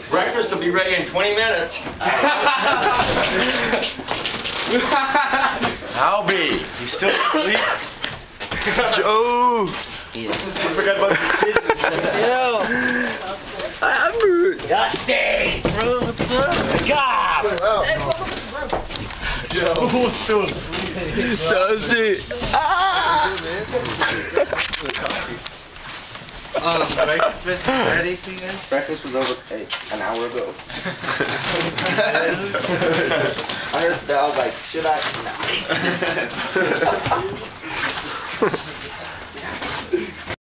Breakfast will be ready in 20 minutes. Albie, he's still asleep. Joe. Yes. I forgot about this business. Dusty! Bro, what's up? God. Hey, welcome to the room. Yo. Who's still asleep? Dusty! Breakfast ready for you guys? Breakfast was over an hour ago. I heard that, I was like, should I? Nah.